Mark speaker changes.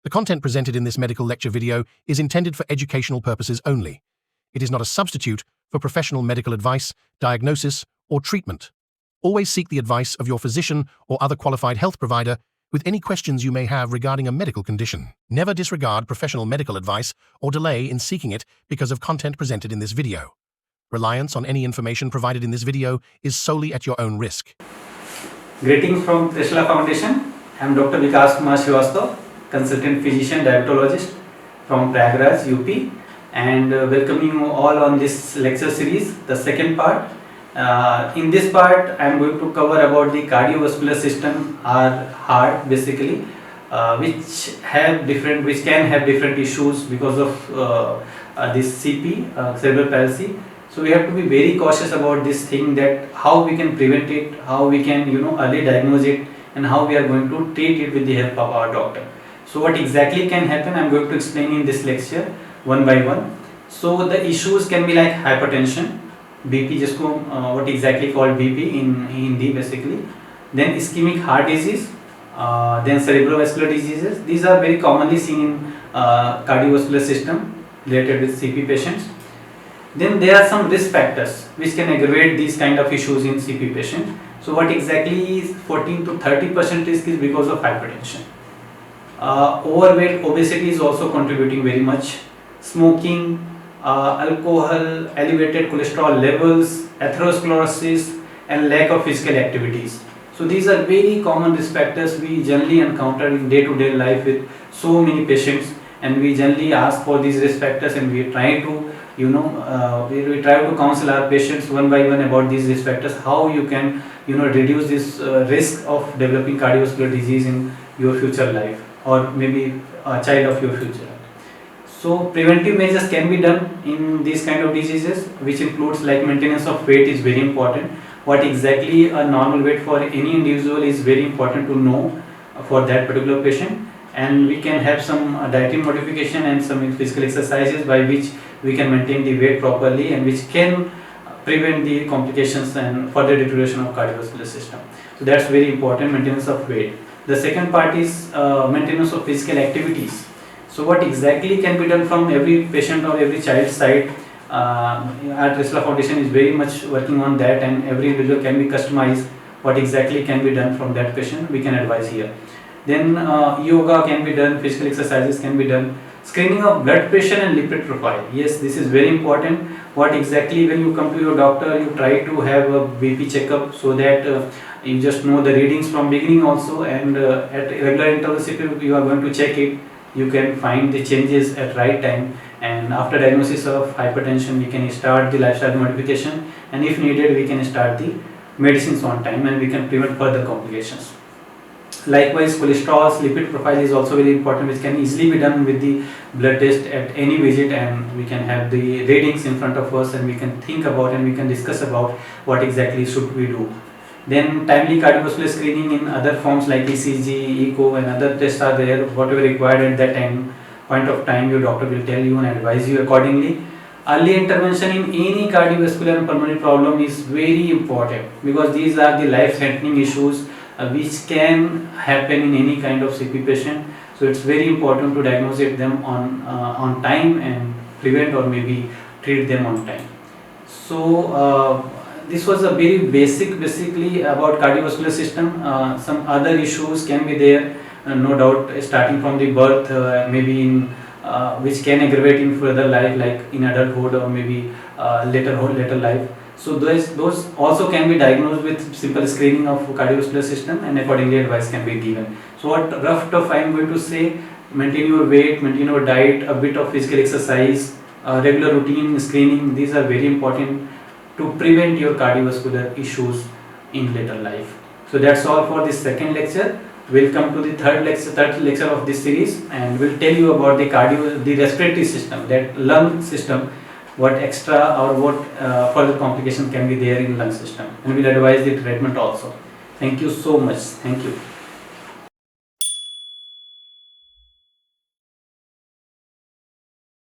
Speaker 1: The content presented in this medical lecture video is intended for educational purposes only. It is not a substitute for professional medical advice, diagnosis, or treatment. Always seek the advice of your physician or other qualified health provider with any questions you may have regarding a medical condition. Never disregard professional medical advice or delay in seeking it because of content presented in this video. Reliance on any information provided in this video is solely at your own risk.
Speaker 2: Greetings from Trishla Foundation. I am Dr. Vikash, consultant physician diabetologist from Prayagraj, UP, and welcoming you all on this lecture series, the second part. In this part, I am going to cover about the cardiovascular system, our heart basically, which can have different issues because of this CP, cerebral palsy. So we have to be very cautious about this thing, that how we can prevent it, how we can early diagnose it, and how we are going to treat it with the help of our doctor. So what exactly can happen, I am going to explain in this lecture one by one. So the issues can be like hypertension, BP, what exactly called BP in Hindi basically, then ischemic heart disease, then cerebrovascular diseases. These are very commonly seen in cardiovascular system related with CP patients. Then there are some risk factors which can aggravate these kind of issues in CP patients. So what exactly is 14 to 30% risk is because of hypertension. Overweight, obesity is also contributing very much. Smoking, alcohol, elevated cholesterol levels, atherosclerosis, and lack of physical activities. So these are very common risk factors we generally encounter in day-to-day life with so many patients, and we generally ask for these risk factors, and we try to we try to counsel our patients one by one about these risk factors, how you can reduce this risk of developing cardiovascular disease in your future life, or maybe a child of your future. So preventive measures can be done in these kind of diseases, which includes like maintenance of weight is very important. What exactly a normal weight for any individual is very important to know for that particular patient, and we can have some dietary modification and some physical exercises by which we can maintain the weight properly, and which can prevent the complications and further deterioration of cardiovascular system. So that's very important, maintenance of weight. The second part is maintenance of physical activities. So what exactly can be done from every patient or every child's side? Our Trishla Foundation is very much working on that, and every individual can be customized what exactly can be done from that patient, we can advise here. Then yoga can be done, physical exercises can be done. Screening of blood pressure and lipid profile. Yes, this is very important. What exactly, when you come to your doctor, you try to have a BP checkup, so that you just know the readings from beginning also, and at regular intervals if you are going to check it, you can find the changes at right time, and after diagnosis of hypertension we can start the lifestyle modification, and if needed we can start the medicines on time, and we can prevent further complications. Likewise, cholesterol, lipid profile is also very important, which can easily be done with the blood test at any visit, and we can have the readings in front of us, and we can think about and we can discuss about what exactly should we do. Then timely cardiovascular screening in other forms like ECG, echo, and other tests are there. Whatever required at that point of time, your doctor will tell you and advise you accordingly. Early intervention in any cardiovascular and pulmonary problem is very important, because these are the life-threatening issues which can happen in any kind of CP patient. So it's very important to diagnose them on time and prevent or maybe treat them on time. So this was a very basically about cardiovascular system. Some other issues can be there, no doubt, starting from the birth, maybe in which can aggravate in further life, like in adulthood or maybe later life. So those also can be diagnosed with simple screening of cardiovascular system, and accordingly advice can be given. So what rough I am going to say: maintain your weight, maintain your diet, a bit of physical exercise, regular routine screening. These are very important to prevent your cardiovascular issues in later life. So that's all for this second lecture. We'll come to the third lecture of this series, and we'll tell you about the respiratory system, that lung system, what extra or what further complications can be there in lung system, and we'll advise the treatment also. Thank you so much. Thank you.